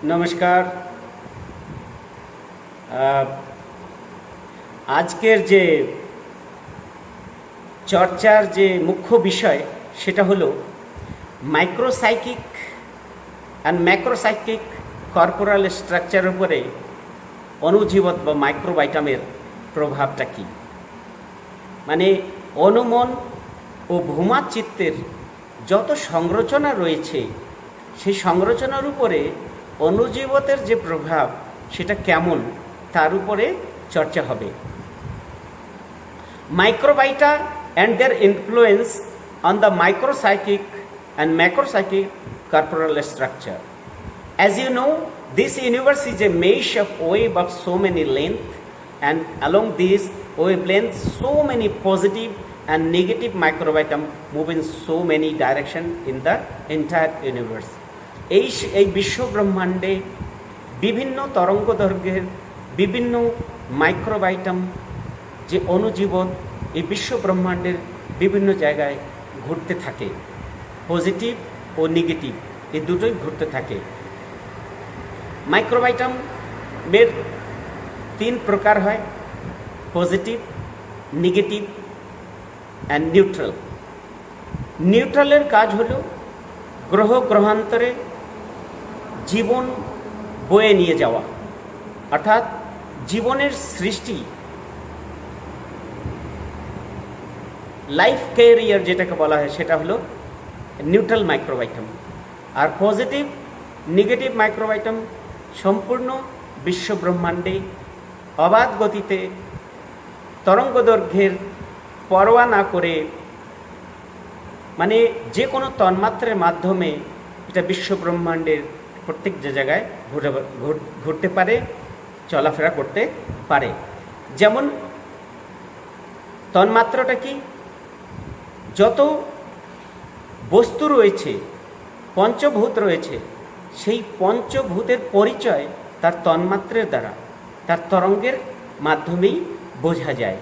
নমস্কার। আজকের যে চর্চার যে মুখ্য বিষয় সেটা হলো মাইক্রোসাইকিক অ্যান্ড ম্যাক্রোসাইকিক কর্পোরাল স্ট্রাকচারের উপরে অণুজীবত বা মাইক্রোবাইটামের প্রভাবটা কী। মানে অনুমন ও ভূমাচিত্রের যত সংরচনা রয়েছে সেই সংরচনার উপরে অণুজীবতের যে প্রভাব সেটা কেমন তার উপরে চর্চা হবে। মাইক্রোবাইটা and their influence on the micropsychic and macropsychic corporal structure. As you know, this universe is a mesh of wave of so many length, and along this wavelength so many positive and negative microbiome move in so many direction in the entire universe. এই বিশ্ব ব্রহ্মাণ্ডে বিভিন্ন তরঙ্গ দৈর্ঘ্যের বিভিন্ন মাইক্রোবাইটাম যে অণুজীবন এই বিশ্ব ব্রহ্মাণ্ডের বিভিন্ন জায়গায় ঘুরতে থাকে। পজিটিভ ও নেগেটিভ এই দুটোই ঘুরতে থাকে। মাইক্রোবাইটামের 3 প্রকার হয়: পজিটিভ, নেগেটিভ অ্যান্ড নিউট্রাল। নিউট্রালের কাজ হলো গ্রহ গ্রহান্তরে জীবন বয়ে নিয়ে যাওয়া, অর্থাৎ জীবনের সৃষ্টি, লাইফ ক্যারিয়ার যেটাকে বলা হয় সেটা হলো নিউট্রাল মাইক্রোবাইটাম। আর পজিটিভ নেগেটিভ মাইক্রোবাইটাম সম্পূর্ণ বিশ্ব ব্রহ্মাণ্ডে অবাধ গতিতে তরঙ্গ দৈর্ঘ্যের পরোয়া না করে, মানে যে কোনো তন্মাত্রার মাধ্যমে এটা বিশ্ব ব্রহ্মাণ্ডের প্রত্যেক যে জায়গায় ঘুরতে পারে, চলাফেরা করতে পারে। যেমন তন্মাত্রাটা কি? যত বস্তু রয়েছে, পঞ্চভূত রয়েছে, সেই পঞ্চভূতের পরিচয় তার তন্মাত্রের দ্বারা, তার তরঙ্গের মাধ্যমেই বোঝা যায়।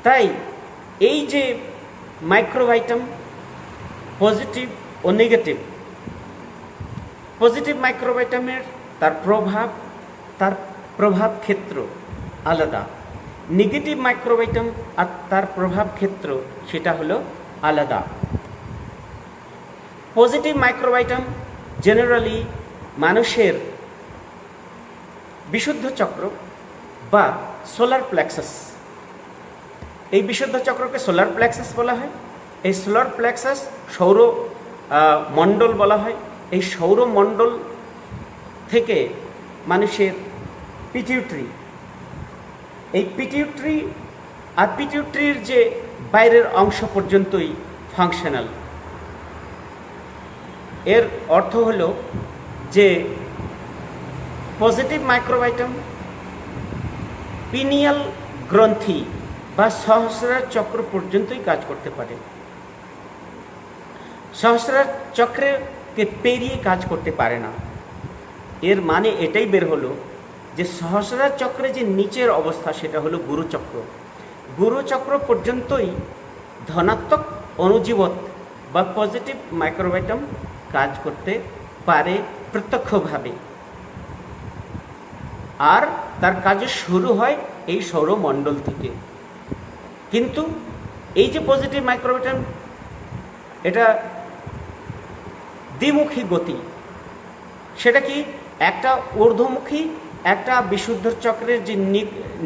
তাই এই যে মাইক্রোবাইটাম পজিটিভ ও নেগেটিভ, পজিটিভ মাইক্রোবাইটামের তার প্রভাব ক্ষেত্র আলাদা, নেগেটিভ মাইক্রোবাইটাম আর তার প্রভাব ক্ষেত্র সেটা হলো আলাদা। পজিটিভ মাইক্রোবাইটাম জেনারেলি মানুষের বিশুদ্ধ চক্র বা সোলার প্লেক্সাস, এই বিশুদ্ধ চক্রকে সোলার প্লেক্সাস বলা হয়। এই সোলার প্লেক্সাস সৌর মণ্ডল বলা হয়। এই সৌরমণ্ডল থেকে মানুষের পিটিউটরি, এই পিটিউটরি আর পিটিউটরির যে বাইরের অংশ পর্যন্তই ফাংশনাল। এর অর্থ হলো যে পজিটিভ মাইক্রোবাইটাম পিনিয়াল গ্রন্থি বা সহস্রার চক্র পর্যন্তই কাজ করতে পারে। সহস্রার চক্রকে পেরিয়ে কাজ করতে পারে না। এর মানে এটাই বের হলো যে সহস্রার চক্রে যে নিচের অবস্থা সেটা হলো গুরুচক্র। গুরুচক্র পর্যন্তই ধনাত্মক অণুজীবত বা পজিটিভ মাইক্রোবাইটাম কাজ করতে পারে প্রত্যক্ষভাবে, আর তার কাজ শুরু হয় এই সৌরমণ্ডল থেকে। কিন্তু এই যে পজিটিভ মাইক্রোবাইটাম, এটা দ্বিমুখী গতি। সেটা কি? একটা ঊর্ধ্বমুখী, একটা বিশুদ্ধ চক্রের যে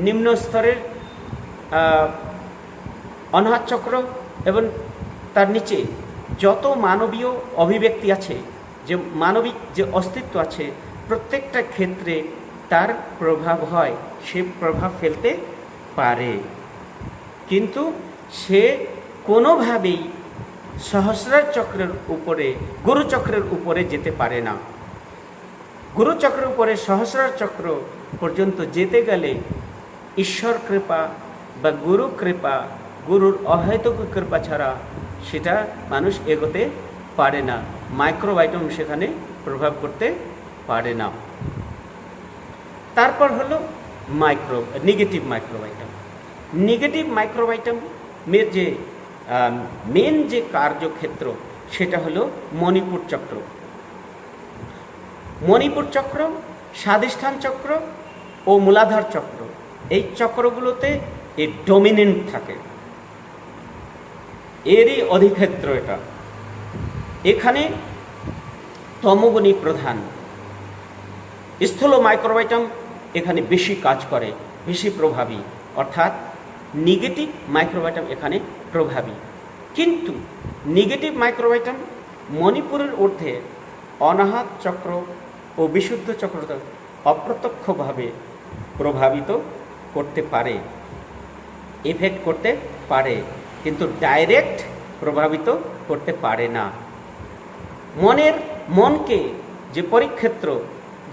নিম্ন স্তরের অনাহত চক্র, এবং তার নিচে যত মানবীয় অভিব্যক্তি আছে, যে মানবিক যে অস্তিত্ব আছে, প্রত্যেকটা ক্ষেত্রে তার প্রভাব হয়, সে প্রভাব ফেলতে পারে। কিন্তু সে কোনোভাবেই সহস্রার চক্রের উপরে, গুরুচক্রের উপরে যেতে পারে না। গুরুচক্রের উপরে সহস্রার চক্র পর্যন্ত যেতে গেলে ঈশ্বর কৃপা বা গুরু কৃপা, গুরুর অহেতুক কৃপা ছাড়া সেটা মানুষ এগোতে পারে না। মাইক্রোবাইটাম সেখানে প্রভাব করতে পারে না। তারপর হলো নেগেটিভ মাইক্রোবাইটাম। নেগেটিভ মাইক্রোবাইটামের যে মেন যে কার্যক্ষেত্র সেটা হলো মণিপুর চক্র। মণিপুর চক্র, স্বাধিষ্ঠান চক্র ও মূলাধার চক্র, এই চক্রগুলোতে এ ডমিনেন্ট থাকে, এরই অধিক্ষেত্র এটা। এখানে তমোগুণী প্রধান। স্থূল মাইক্রোবায়োটাম এখানে বেশি কাজ করে, বেশি প্রভাবী, অর্থাৎ নেগেটিভ মাইক্রোবায়োটাম এখানে প্রভাবী। কিন্তু নেগেটিভ মাইক্রোবায়োটাম মণিপুরের ঊর্ধ্বে অনাহত চক্র ও বিশুদ্ধ চক্র অপ্রত্যক্ষভাবে প্রভাবিত করতে পারে, এফেক্ট করতে পারে, কিন্তু ডাইরেক্ট প্রভাবিত করতে পারে না। মনকে যে পরিক্ষেত্র,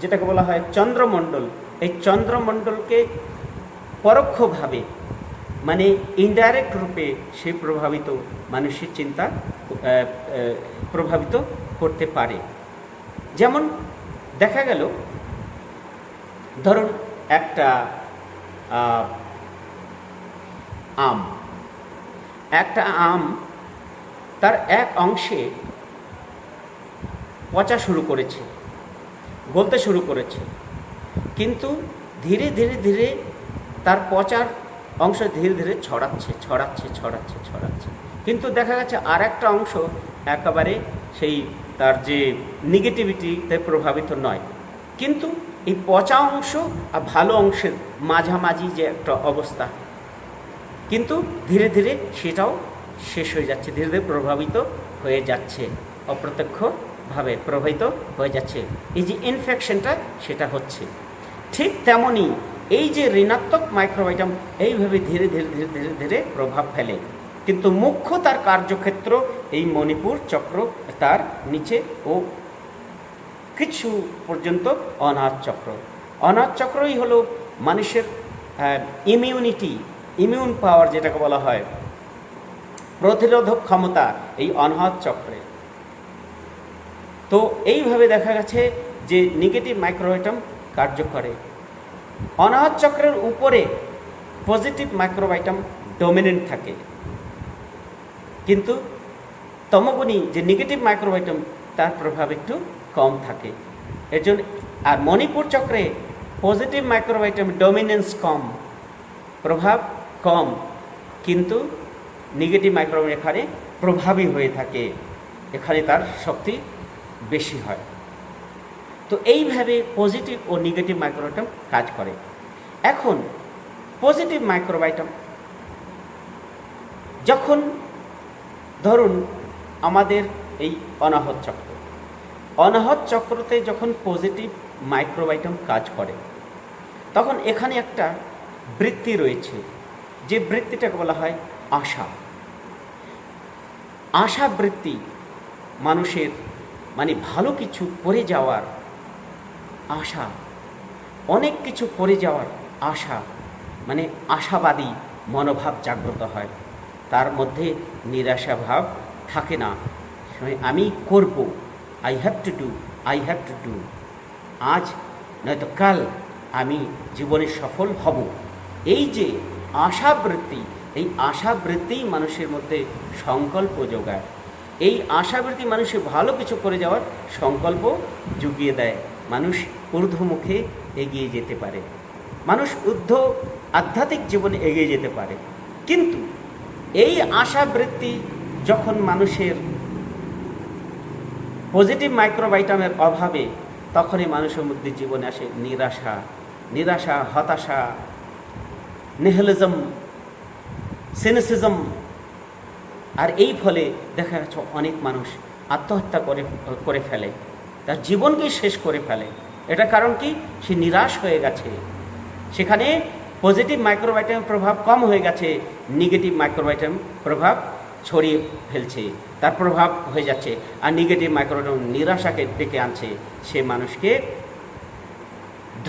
যেটাকে বলা হয় চন্দ্রমণ্ডল, এই চন্দ্রমণ্ডলকে পরোক্ষভাবে মানে ইনডাইরেক্ট রূপে সে প্রভাবিত, মানুষের চিন্তা প্রভাবিত করতে পারে। যেমন দেখা গেল, ধরুন একটা আম তার এক অংশে পচা শুরু করেছে, গলতে শুরু করেছে, কিন্তু ধীরে ধীরে ধীরে তার পচার অংশ ধীরে ধীরে ছড়াচ্ছে, কিন্তু দেখা গেছে আর একটা অংশ একেবারে সেই তার যে নেগেটিভিটিতে প্রভাবিত নয়, কিন্তু এই পচা অংশ আর ভালো অংশের মাঝামাঝি যে একটা অবস্থা, কিন্তু ধীরে ধীরে সেটাও শেষ হয়ে যাচ্ছে, ধীরে ধীরে প্রভাবিত হয়ে যাচ্ছে, অপ্রত্যক্ষভাবে প্রভাবিত হয়ে যাচ্ছে। এই যে ইনফেকশনটা সেটা হচ্ছে। ঠিক তেমনই এই যে ঋণাত্মক মাইক্রোবায়োটাম এইভাবে ধীরে ধীরে ধীরে ধীরে ধীরে প্রভাব ফেলে, কিন্তু মুখ্য তার কার্যক্ষেত্র এই মণিপুর চক্র, তার নিচে ও কিছু পর্যন্ত অনাহত চক্র। অনাহত চক্রই হলো মানুষের ইমিউন পাওয়ার, যেটাকে বলা হয় প্রতিরোধক ক্ষমতা, এই অনাহত চক্রে। তো এইভাবে দেখা গেছে যে নেগেটিভ মাইক্রোবায়োটাম কার্য করে। অনাহত চক্রের উপরে পজিটিভ মাইক্রোবায়োটাম ডমিনেন্ট থাকে, কিন্তু তমোগুণী যে নেগেটিভ মাইক্রোবায়োটাম তার প্রভাব একটু কম থাকে। এর জন্য আর মণিপুর চক্রে পজিটিভ মাইক্রোবায়োটাম ডমিনেন্স কম, প্রভাব কম, কিন্তু নেগেটিভ মাইক্রোবায়োটাম এখানে প্রভাবী হয়ে থাকে, এখানে তার শক্তি বেশি হয়। তো এইভাবে পজিটিভ ও নেগেটিভ মাইক্রোবায়োটাম কাজ করে। এখন পজিটিভ মাইক্রোবায়োটাম যখন ধরুন আমাদের এই অনাহত চক্রতে যখন পজিটিভ মাইক্রোবায়োটাম কাজ করে, তখন এখানে একটা বৃত্তি রয়েছে, যে বৃত্তিটাকে বলা হয় আশা বৃত্তি। মানুষের মানে ভালো কিছু করে যাওয়ার আশা, অনেক কিছু করে যাওয়ার আশা, মানে আশাবাদী মনোভাব জাগ্রত হয়, তার মধ্যে নিরাশা ভাব থাকে না। আমি করব, আই হ্যাভ টু ডু, আজ নয়তো কাল আমি জীবনে সফল হব। এই যে আশাবৃত্তি, এই আশাবৃত্তি মানুষের মধ্যে সংকল্প যোগায়। এই আশাবৃত্তি মানুষের ভালো কিছু করে যাওয়ার সংকল্প জুগিয়ে দেয়, মানুষ ঊর্ধ্বমুখে এগিয়ে যেতে পারে, মানুষ আধ্যাত্মিক জীবনে এগিয়ে যেতে পারে। কিন্তু এই আশাবৃত্তি যখন মানুষের পজিটিভ মাইক্রোবায়োটামের অভাবে, তখনই মানুষের মধ্যে জীবনে আসে নিরাশা, হতাশা, নিহিলিজম, সিনিসিজম। আর এই ফলে দেখা যাচ্ছে অনেক মানুষ আত্মহত্যা করে ফেলে, তার জীবনকে শেষ করে ফেলে। এটা কারণ কি? সে নিরাশ হয়ে গেছে, সেখানে পজিটিভ মাইক্রোবায়োটামের প্রভাব কম হয়ে গেছে, নেগেটিভ মাইক্রোবায়োটাম প্রভাব ছড়িয়ে ফেলছে, তার প্রভাব হয়ে যাচ্ছে। আর নেগেটিভ মাইক্রোবায়োটাম নিরাশাকে ডেকে আনছে, সে মানুষকে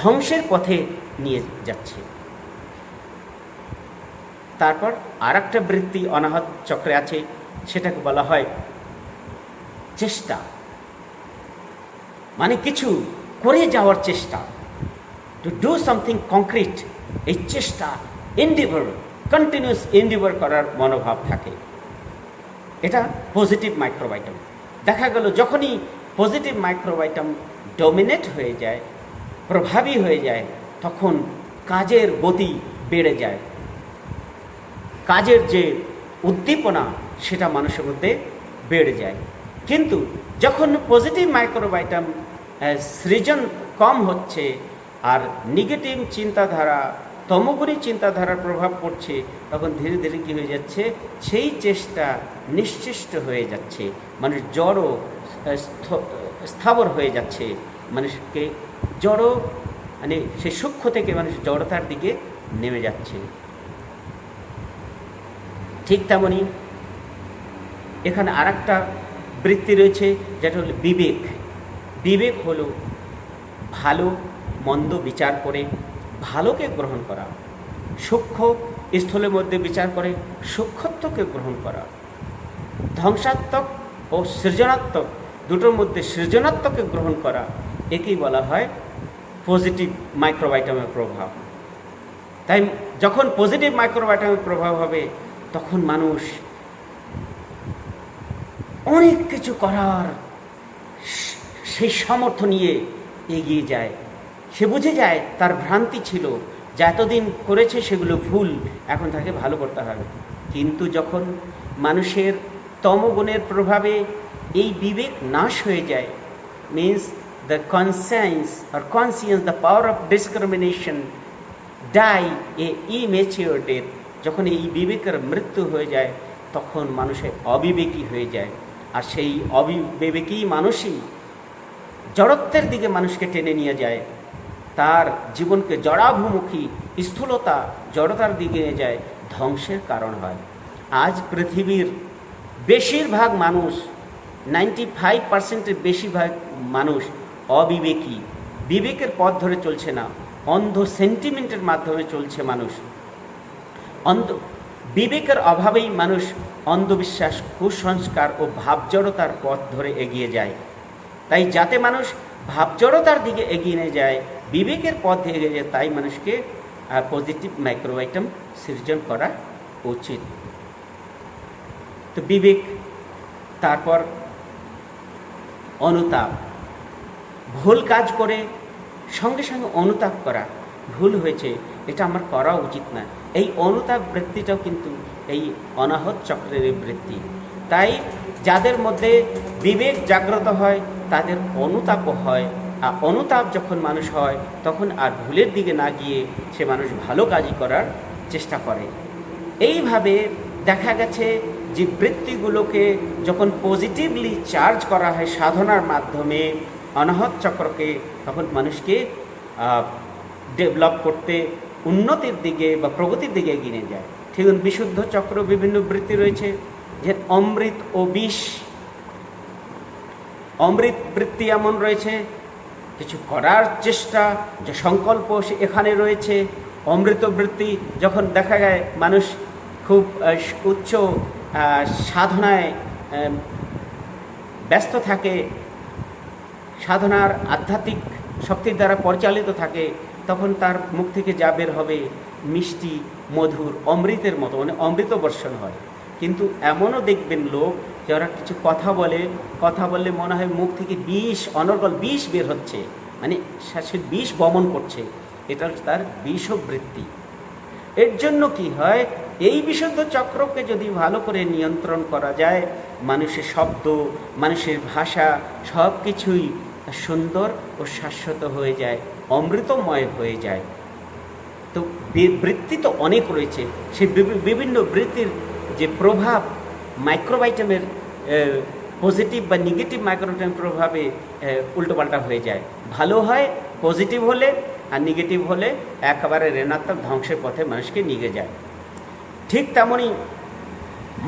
ধ্বংসের পথে নিয়ে যাচ্ছে। তারপর আর একটা বৃত্তি অনাহত চক্রে আছে, সেটাকে বলা হয় চেষ্টা, মানে কিছু করে যাওয়ার চেষ্টা, টু ডু সামথিং কংক্রিট। এই চেষ্টা, কন্টিনিউয়াস এন্ডিভার করার মনোভাব থাকে, এটা পজিটিভ মাইক্রোবায়োটাম। দেখা গেল যখনই পজিটিভ মাইক্রোবায়োটাম ডমিনেট হয়ে যায়, প্রভাবী হয়ে যায়, তখন কাজের গতি বেড়ে যায়, কাজের যে উদ্দীপনা সেটা মানুষের মধ্যে বেড়ে যায়। কিন্তু যখন পজিটিভ মাইক্রোবায়োটাম সৃজন কম হচ্ছে আর নেগেটিভ চিন্তাধারা, তমগুণী চিন্তাধারার প্রভাব পড়ছে, তখন ধীরে ধীরে কী হয়ে যাচ্ছে, সেই চেষ্টা নিশ্চেষ্ট হয়ে যাচ্ছে, মানুষ জড় স্থাবর হয়ে যাচ্ছে, মানুষকে জড় মানে সে সূক্ষ্ম থেকে মানুষ জড়তার দিকে নেমে যাচ্ছে। ঠিক তেমনই এখানে আর একটা বৃত্তি রয়েছে, যেটা হলো বিবেক। বিবেক হলো ভালো মন্দ বিচার করে ভালোকে গ্রহণ করা, সূক্ষ্ম স্থলের মধ্যে বিচার করে সূক্ষ্মত্বকে গ্রহণ করা, ধ্বংসাত্মক ও সৃজনাত্মক দুটোর মধ্যে সৃজনাত্মককে গ্রহণ করা, একেই বলা হয় পজিটিভ মাইক্রোবায়োটামের প্রভাব। তাই যখন পজিটিভ মাইক্রোবায়োটামের প্রভাব হবে, তখন মানুষ অনেক কিছু করার সেই সামর্থ্য নিয়ে এগিয়ে যায়। সে বুঝে যায় তার ভ্রান্তি ছিল, যা এতদিন করেছে সেগুলো ভুল, এখন তাকে ভালো করতে হবে। কিন্তু যখন মানুষের তমগুণের প্রভাবে এই বিবেক নাশ হয়ে যায়, means the conscience, the power of discrimination die a immature death, যখন এই বিবেকের মৃত্যু হয়ে যায়, তখন মানুষের অবিবেকী হয়ে যায়। আর সেই অবিবেকী মানুষই জড়ত্বের দিকে মানুষকে টেনে নিয়ে যায়, তার জীবনকে জড়াভিমুখী স্থূলতা জড়তার দিকে নিয়ে যায়, ধ্বংসের কারণ হয়। আজ পৃথিবীর বেশিরভাগ মানুষ, 95%-এর বেশিরভাগ মানুষ অবিবেকী, বিবেকের পথ ধরে চলছে না, অন্ধ সেন্টিমেন্টের মাধ্যমে চলছে মানুষ। বিবেকের অভাবেই মানুষ অন্ধবিশ্বাস, কুসংস্কার ও ভাবজড়তার পথ ধরে এগিয়ে যায়। তাই যাতে মানুষ ভাবজড়তার দিকে এগিয়ে নিয়ে যায়, বিবেকের পথ দিয়ে এগিয়ে যায়, তাই মানুষকে পজিটিভ মাইক্রোবায়োটাম সৃজন করা উচিত। তো বিবেক, তারপর অনুতাপ, ভুল কাজ করে সঙ্গে সঙ্গে অনুতাপ করা, ভুল হয়েছে, এটা আমার করা উচিত না, এই অনুতাপ বৃত্তিটাও কিন্তু এই অনাহত চক্রের বৃত্তি। তাই যাদের মধ্যে বিবেক জাগ্রত হয় তাদের অনুতাপও হয়, আর অনুতাপ যখন মানুষ হয় তখন আর ভুলের দিকে না গিয়ে সে মানুষ ভালো কাজই করার চেষ্টা করে। এইভাবে দেখা গেছে যে বৃত্তিগুলোকে যখন পজিটিভলি চার্জ করা হয় সাধনার মাধ্যমে অনাহত চক্রকে, তখন মানুষকে ডেভেলপ করতে, উন্নতির দিকে বা প্রগতির দিকে এগিয়ে নিয়ে যায়। ঠিক বিশুদ্ধ চক্র বিভিন্ন বৃত্তি রয়েছে, যে অমৃত ও বিষ। অমৃত বৃত্তি এমন রয়েছে, কিছু করার চেষ্টা, যে সংকল্প সে এখানে রয়েছে। অমৃত বৃত্তি যখন দেখা যায় মানুষ খুব উচ্চ সাধনায় ব্যস্ত থাকে, সাধনার আধ্যাত্মিক শক্তির দ্বারা পরিচালিত থাকে, তখন তার মুখ থেকে যা বের হবে মিষ্টি মধুর অমৃতের মতো, মানে অমৃত বর্ষণ হয়। কিন্তু এমনও দেখবেন লোক যারা কিছু কথা বললে মনে হয় মুখ থেকে বিষ, অনর্গল বিষ বের হচ্ছে, মানে সে বিষ বমন করছে, এটা হচ্ছে তার বিষবৃত্তি। এর জন্য কি হয়, এই বিশুদ্ধ চক্রকে যদি ভালো করে নিয়ন্ত্রণ করা যায়, মানুষের শব্দ, মানুষের ভাষা সব কিছুই সুন্দর ও শাশ্বত হয়ে যায়, অমৃতময় হয়ে যায়। তো বৃত্তি তো অনেক রয়েছে, সেই বিভিন্ন বৃত্তির যে প্রভাব মাইক্রোবায়োটামের পজিটিভ বা নেগেটিভ মাইক্রোবায়োটামের প্রভাবে উল্টোপাল্টা হয়ে যায়। ভালো হয় পজিটিভ হলে, আর নেগেটিভ হলে একেবারে ঋণাত্মক ধ্বংসের পথে মানুষকে নিয়ে যায়। ঠিক তেমনই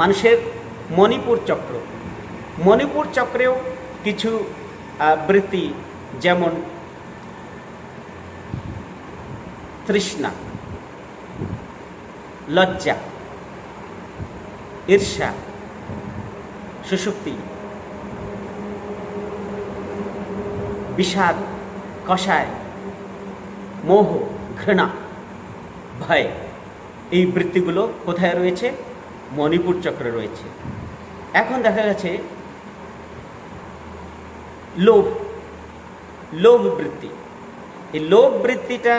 মানুষের মণিপুর চক্রেও কিছু বৃত্তি, যেমন তৃষ্ণা, লজ্জা, ঈর্ষা, সুষুপ্তি, বিষাদ, কষায়, মোহ, ঘৃণা, ভয়, এই বৃত্তিগুলো কোথায় রয়েছে? মণিপুর চক্রে রয়েছে। এখন দেখা গেছে লোভ, লোভ বৃত্তি। এই লোভ বৃত্তিটা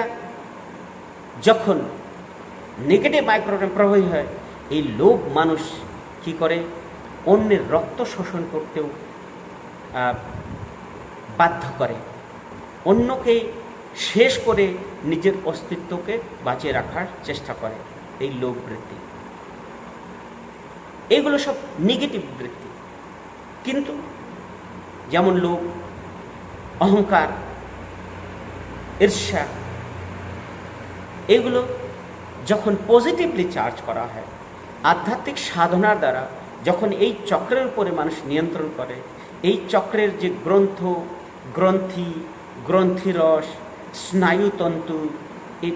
যখন নেগেটিভ মাইক্রোওয়েভে প্রবাহী হয়, এই লোভ মানুষ কি করে, অন্যের রক্ত শোষণ করতেও বাধ্য করে, অন্যকে শেষ করে নিজের অস্তিত্বকে বাঁচিয়ে রাখার চেষ্টা করে। এই লোভ বৃত্তি, এইগুলো সব নেগেটিভ বৃত্তি। কিন্তু যেমন লোভ, অহংকার, ঈর্ষা, এগুলো যখন পজিটিভলি চার্জ করা হয়, আধ্যাত্মিক সাধনার দ্বারা যখন এই চক্রের উপরে মানুষ নিয়ন্ত্রণ করে, এই চক্রের যে গ্রন্থ, গ্রন্থি, গ্রন্থিরস, স্নায়ুতন্তু, এই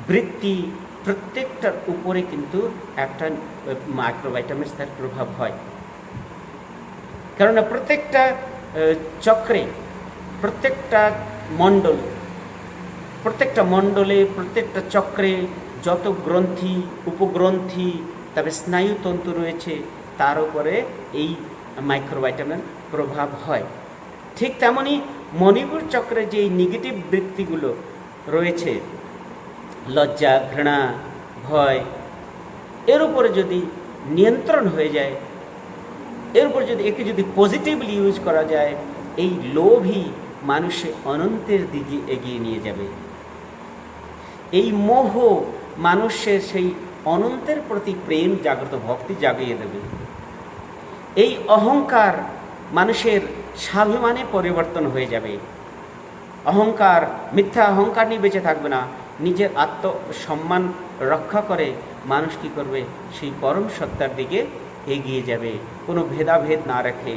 বৃত্তি, প্রত্যেকটার উপরে কিন্তু একটা মাইক্রোভাইটামিনস তার প্রভাব হয়। কেননা প্রত্যেকটা চক্রে, প্রত্যেকটা মণ্ডলে, প্রত্যেকটা চক্রে যত গ্রন্থি, উপগ্রন্থি, তবে স্নায়ুতন্তু রয়েছে, তার উপরে এই মাইক্রোভাইটামিন প্রভাব হয়। ঠিক তেমনই মণিপুর চক্রে যে নেগেটিভ বৃত্তিগুলো রয়েছে, লজ্জা, ঘৃণা, ভয়, এর উপরে যদি নিয়ন্ত্রণ হয়ে যায়, এর উপর যদি একে যদি পজিটিভলি ইউজ করা যায়, এই লোভই মানুষের অনন্তের দিকে এগিয়ে নিয়ে যাবে। এই মোহ মানুষের সেই অনন্তের প্রতি প্রেম, জাগ্রত ভক্তি জাগিয়ে দেবে। এই অহংকার মানুষের স্বাভিমানে পরিবর্তন হয়ে যাবে। অহংকার, মিথ্যা অহংকার নিয়ে বেঁচে থাকবে না। নিজের আত্মসম্মান রক্ষা করে মানুষ কী করবে, সেই পরম সত্তার দিকে এগিয়ে যাবে, কোনো ভেদাভেদ না রেখে।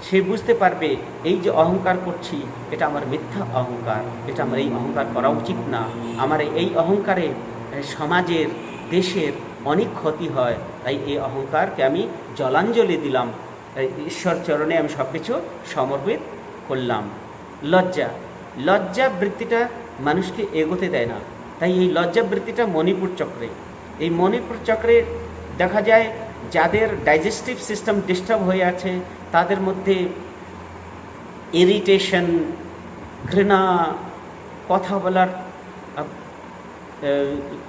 সে বুঝতে পারবে এই যে অহংকার করছি, এটা আমার মিথ্যা অহংকার, এটা আমার এই অহংকার করা উচিত না। আমার এই অহংকারে সমাজের, দেশের অনেক ক্ষতি হয়, তাই এই অহংকারকে আমি জলাঞ্জলি দিলাম, ঈশ্বর চরণে আমি সব কিছু সমর্পিত করলাম। লজ্জা, লজ্জা বৃত্তিটা মানুষকে এগোতে দেয় না, তাই এই লজ্জা বৃত্তিটা মণিপুর চক্রে। এই মণিপুর চক্রে দেখা যায় যাদের ডাইজেস্টিভ সিস্টেম ডিস্টার্ব হয়ে আছে, তাদের মধ্যে ইরিটেশন, ঘৃণা,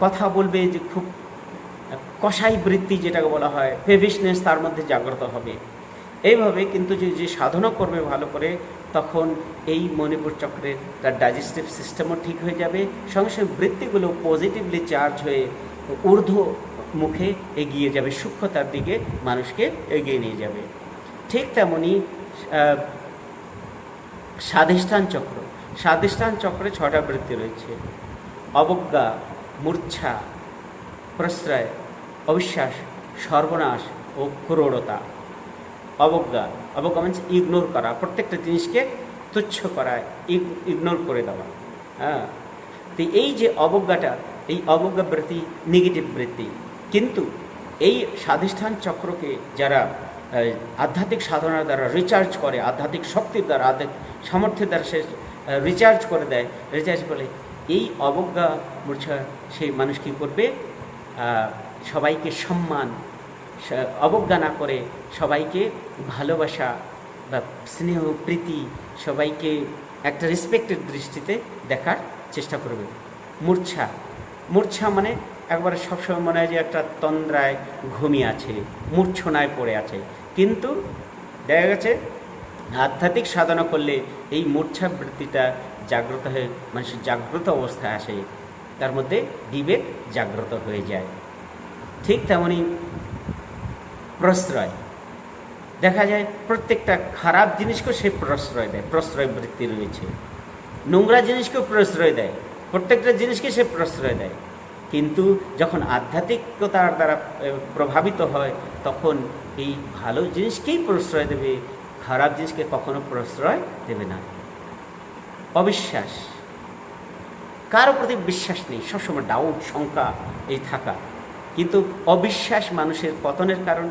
কথা বলবে যে খুব কষাই বৃত্তি যেটাকে বলা হয়, ফেভিশনেস তার মধ্যে জাগ্রত হবে। এইভাবে কিন্তু যে সাধনা করবে ভালো করে, তখন এই মণিপুর চক্রের তার ডাইজেস্টিভ সিস্টেমও ঠিক হয়ে যাবে, সঙ্গে সঙ্গে বৃত্তিগুলো পজিটিভলি চার্জ হয়ে ঊর্ধ্ব মুখে এগিয়ে যাবে, সূক্ষ্মতার দিকে মানুষকে এগিয়ে নিয়ে যাবে। ঠিক তেমনি স্বাধিষ্ঠান চক্র, স্বাধিষ্ঠান চক্রে 6টা বৃত্তি রয়েছে: অবজ্ঞা, মূর্ছা, প্রশ্রয়, অবিশ্বাস, সর্বনাশ ও ক্রূরতা। অবজ্ঞা, অবজ্ঞা মিনস ইগনোর করা, প্রত্যেকটা জিনিসকে তুচ্ছ করা, ইগনোর করে দেওয়া। হ্যাঁ, তো এই যে অবজ্ঞাটা, এই অবজ্ঞা বৃত্তি নেগেটিভ বৃত্তি। কিন্তু এই স্বাধিষ্ঠান চক্রকে যারা আধ্যাত্মিক সাধনার দ্বারা রিচার্জ করে, আধ্যাত্মিক শক্তির দ্বারা, আধ্যাত্মিক সামর্থ্যের দ্বারা সে রিচার্জ করে দেয়, রিচার্জ বলে এই অবজ্ঞা মূর্ছা সেই মানুষ কী করবে, সবাইকে সম্মান, অবজ্ঞা না করে সবাইকে ভালোবাসা বা স্নেহ, প্রীতি, সবাইকে একটা রেসপেক্টের দৃষ্টিতে দেখার চেষ্টা করবে। মূর্ছা, মূর্ছা মানে একবারে সবসময় মনে হয় যে একটা তন্দ্রায় ঘুমিয়ে আছে, মূর্ছনায় পড়ে আছে। কিন্তু দেখা গেছে আধ্যাত্মিক সাধনা করলে এই মূর্ছা বৃত্তিটা জাগ্রত হয়ে মানুষের জাগ্রত অবস্থায় আসে, তার মধ্যে বিবেক জাগ্রত হয়ে যায়। ঠিক তেমনি প্রশ্রয়, দেখা যায় প্রত্যেকটা খারাপ জিনিসকেও সে প্রশ্রয় দেয়, প্রশ্রয় বৃত্তি রয়েছে। নোংরা জিনিসকেও প্রশ্রয় দেয়, প্রত্যেকটা জিনিসকে সে প্রশ্রয় দেয়। কিন্তু যখন আধ্যাত্মিকতার দ্বারা প্রভাবিত হয়, তখন এই ভালো জিনিসকেই প্রশ্রয় দেবে, খারাপ জিনিসকে কখনো প্রশ্রয় দেবে না। অবিশ্বাস, কারো প্রতি বিশ্বাস নেই, সবসময় ডাউট, শঙ্কা এই থাকা। কিন্তু অবিশ্বাস মানুষের পতনের কারণ,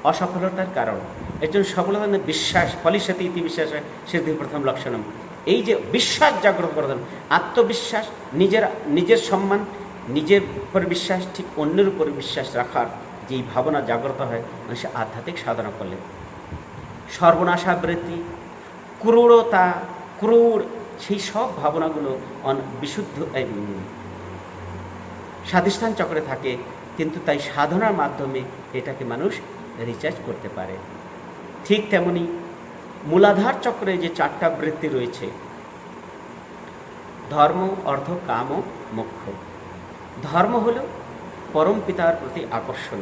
অসফলতার কারণ। এর জন্য সফলতা বিশ্বাস, ফলিষ্যতি ইতি বিশ্বাস সিদ্ধি প্রথম লক্ষণম। এই যে বিশ্বাস জাগ্রত করতেন, আত্মবিশ্বাস, নিজের সম্মান, নিজের উপর বিশ্বাস, ঠিক অন্যের উপর বিশ্বাস রাখার যেই ভাবনা জাগ্রত হয় মানুষের আধ্যাত্মিক সাধনা করলে। সর্বনাশা বৃত্তি, ক্রূরতা, ক্রূর, সেই সব ভাবনাগুলো বিশুদ্ধ স্বাধিষ্ঠান চক্রে থাকে, কিন্তু তাই সাধনার মাধ্যমে এটাকে মানুষ রিচার্জ করতে পারে। ঠিক তেমনি মূলাধার চক্রে যে 4টা বৃত্তি রয়েছে, ধর্ম, অর্থ, কাম ও মোক্ষ। ধর্ম হল পরম পিতার প্রতি আকর্ষণ,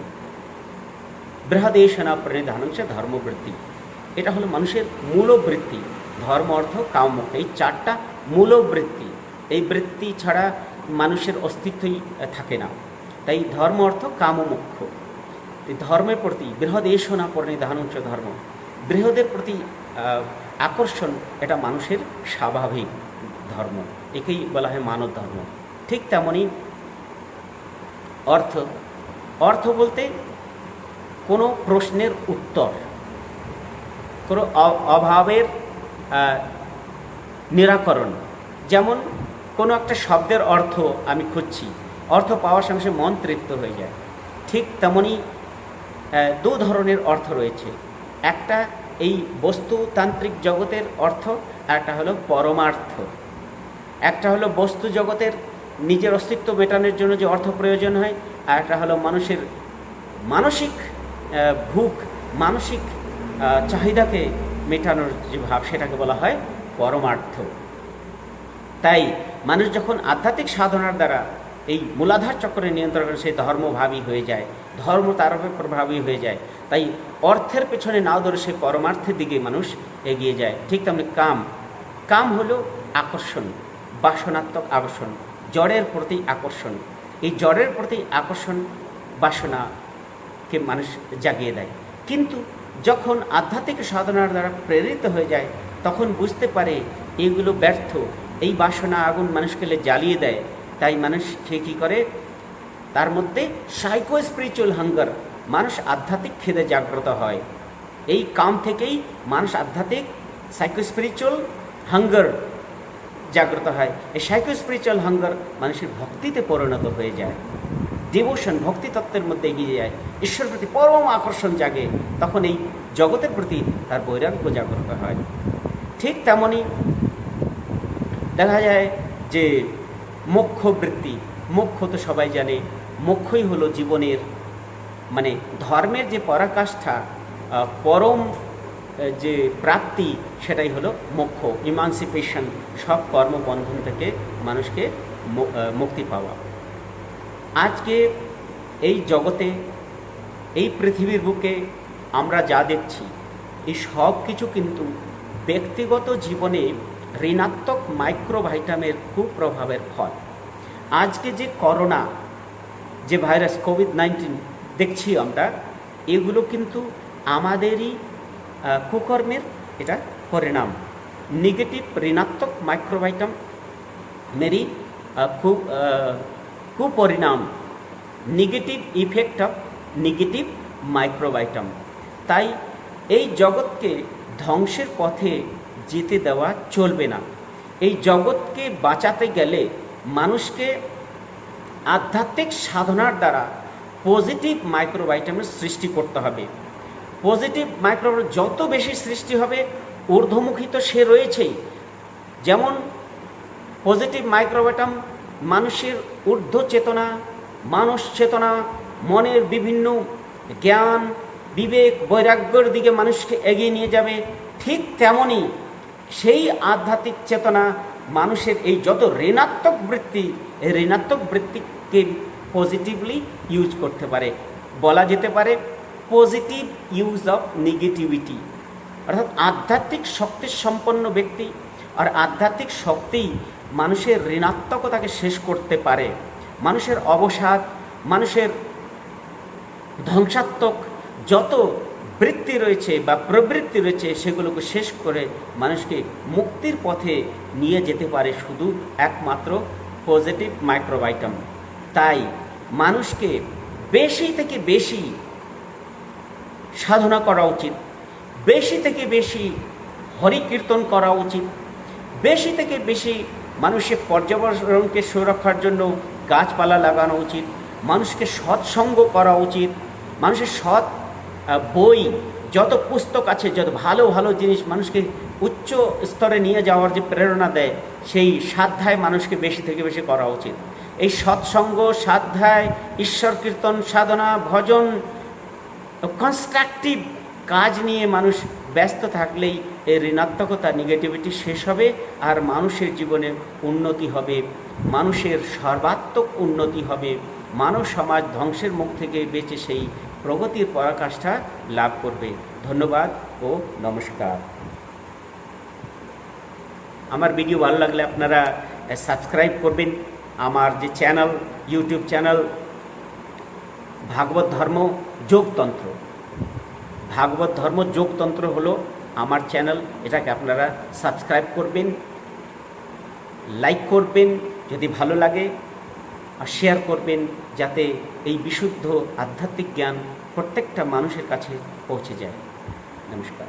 বৃহদেশনা প্রণিধানাংশ ধর্মবৃত্তি। এটা হলো মানুষের মূলবৃত্তি। ধর্ম, অর্থ, কাম, মোক্ষ, এই 4টা মূলবৃত্তি। এই বৃত্তি ছাড়া মানুষের অস্তিত্বই থাকে না। তাই ধর্ম, অর্থ, কাম ও মোক্ষ। এই ধর্মের প্রতি বৃহদেশনা প্রণিধানাংশ ধর্ম, বৃহদের প্রতি আকর্ষণ, এটা মানুষের স্বাভাবিক ধর্ম, একেই বলা হয় মানব ধর্ম। ঠিক তেমনই অর্থ। অর্থ বলতে কোনো প্রশ্নের উত্তর, কোনো অভাবের নিরাকরণ। যেমন কোনো একটা শব্দের অর্থ আমি খুঁজছি, অর্থ পাওয়ার সঙ্গে সঙ্গে মন তৃপ্ত হয়ে যায়। ঠিক তেমনই 2 ধরনের অর্থ রয়েছে। একটা এই বস্তুতান্ত্রিক জগতের অর্থ, আর একটা হলো পরমার্থ। একটা হলো বস্তু জগতের নিজের অস্তিত্ব মেটানোর জন্য যে অর্থ প্রয়োজন হয়, আর একটা হলো মানুষের মানসিক ভুখ, মানসিক চাহিদাকে মেটানোর যে ভাব, সেটাকে বলা হয় পরমার্থ। তাই মানুষ যখন আধ্যাত্মিক সাধনার দ্বারা এই মূলাধার চক্রের নিয়ন্ত্রণ করে, সে ধর্মভাবী হয়ে যায়, ধর্ম তার উপর প্রভাবী হয়ে যায়। তাই অর্থের পেছনে না দৌড়ে সে পরমার্থের দিকে মানুষ এগিয়ে যায়। ঠিক তেমনি কাম। কাম হলো আকর্ষণ, বাসনাত্মক আকর্ষণ, জড়ের প্রতি আকর্ষণ। এই জড়ের প্রতি আকর্ষণ বাসনাকে মানুষ জাগিয়ে দেয়। কিন্তু যখন আধ্যাত্মিক সাধনার দ্বারা প্রেরিত হয়ে যায়, তখন বুঝতে পারে এগুলো ব্যর্থ, এই বাসনা আগুন মানুষকে জ্বালিয়ে দেয়। তাই মানুষ সে কী করে, তার মধ্যে সাইকো স্পিরিচুয়াল হাঙ্গার, মানুষ আধ্যাত্মিক খিদে জাগ্রত হয়। এই কাম থেকেই মানুষ আধ্যাত্মিক সাইকো স্পিরিচুয়াল হাঙ্গার জাগ্রত হয়। এই সাইকো স্পিরিচুয়াল হাঙ্গার মানুষের ভক্তিতে পরিণত হয়ে যায়, ডিভোশন, ভক্তি তত্ত্বের মধ্যে এগিয়ে যায়, ঈশ্বরের প্রতি পরম আকর্ষণ জাগে। তখন এই জগতের প্রতি তার বৈরাগ্য জাগ্রত হয়। ঠিক তেমনই দেখা যায় যে মোক্ষ বৃত্তি। মোক্ষ তো সবাই জানে, মোক্ষই হলো জীবনের মানে ধর্মের যে পরাকাষ্ঠা, পরম যে প্রাপ্তি, সেটাই হলো মোক্ষ, ইমানসিপেশন, সব কর্মবন্ধন থেকে মানুষকে মুক্তি পাওয়া। আজকে এই জগতে, এই পৃথিবীর বুকে আমরা যা দেখছি, এই সব কিছু কিন্তু ব্যক্তিগত জীবনে ঋণাত্মক মাইক্রোভাইটামের কুপ্রভাবের ফল। আজকে যে করোনা, যে ভাইরাস কোভিড-19 দেখছি আমরা, এগুলো কিন্তু আমাদেরই কুকর্মের এটা পরিণাম। নেগেটিভ ঋণাত্মক মাইক্রোভাইটাম মেরি কুপরিণাম, negative effect of negative microvitum. তাই এই জগৎকে ধ্বংসের পথে যেতে দেওয়া চলবে না। এই জগৎকে বাঁচাতে গেলে মানুষকে আধ্যাত্মিক সাধনার দ্বারা পজিটিভ মাইক্রোভাইটামের সৃষ্টি করতে হবে। পজিটিভ মাইক্রোভাইটাম যত বেশি সৃষ্টি হবে, ঊর্ধ্বমুখী তো সে রয়েছেই। যেমন পজিটিভ মাইক্রোভাইটাম মানুষের ঊর্ধ্ব চেতনা, মানস চেতনা, মনের বিভিন্ন জ্ঞান, বিবেক, বৈরাগ্যের দিকে মানুষকে এগিয়ে নিয়ে যাবে। ঠিক তেমনই সেই আধ্যাত্মিক চেতনা মানুষের এই যত ঋণাত্মক বৃত্তি, এই ঋণাত্মক বৃত্তিকে পজিটিভলি ইউজ করতে পারে। বলা যেতে পারে পজিটিভ ইউজ অফ নেগেটিভিটি। অর্থাৎ আধ্যাত্মিক শক্তি সম্পন্ন ব্যক্তি আর আধ্যাত্মিক শক্তি মানুষের ঋণাত্মকতাকে শেষ করতে পারে। মানুষের অবসাদ, মানুষের ধ্বংসাত্মক যত বৃত্তি রয়েছে বা প্রবৃত্তি রয়েছে, সেগুলোকে শেষ করে মানুষকে মুক্তির পথে নিয়ে যেতে পারে শুধু একমাত্র পজিটিভ মাইক্রোভাইটাম। তাই মানুষকে বেশি থেকে বেশি সাধনা করা উচিত, বেশি থেকে বেশি হরিকীর্তন করা উচিত, বেশি থেকে বেশি মানুষের পর্যাবরণকে সুরক্ষার জন্য গাছপালা লাগানো উচিত, মানুষকে সৎসঙ্গ করা উচিত, মানুষের সৎ বই, যত পুস্তক আছে, যত ভালো ভালো জিনিস মানুষকে উচ্চ স্তরে নিয়ে যাওয়ার যে প্রেরণা দেয়, সেই সাধ্যায় মানুষকে বেশি থেকে বেশি করা উচিত। এই সৎসঙ্গ, সাধ্যায়, ঈশ্বর কীর্তন, সাধনা, ভজন, কনস্ট্রাকটিভ কাজ নিয়ে মানুষ ব্যস্ত থাকলেই এই ঋণাত্মকতা, নেগেটিভিটি শেষ হবে, আর মানুষের জীবনে উন্নতি হবে, মানুষের সর্বাত্মক উন্নতি হবে, মানব সমাজ ধ্বংসের মুখ থেকে বেঁচে সেই প্রগতির পরাকাষ্ঠা লাভ করবে। ধন্যবাদ ও নমস্কার। আমার ভিডিও ভালো লাগলে আপনারা সাবস্ক্রাইব করবেন। আমার যে চ্যানেল, ইউটিউব চ্যানেল ভাগবত ধর্ম যোগতন্ত্র, ভাগবত ধর্ম যোগতন্ত্র হলো আমার চ্যানেল। এটাকে আপনারা সাবস্ক্রাইব করবেন, লাইক করবেন যদি ভালো লাগে, আর শেয়ার করবেন, যাতে এই বিশুদ্ধ আধ্যাত্মিক জ্ঞান প্রত্যেকটা মানুষের কাছে পৌঁছে যায়। নমস্কার।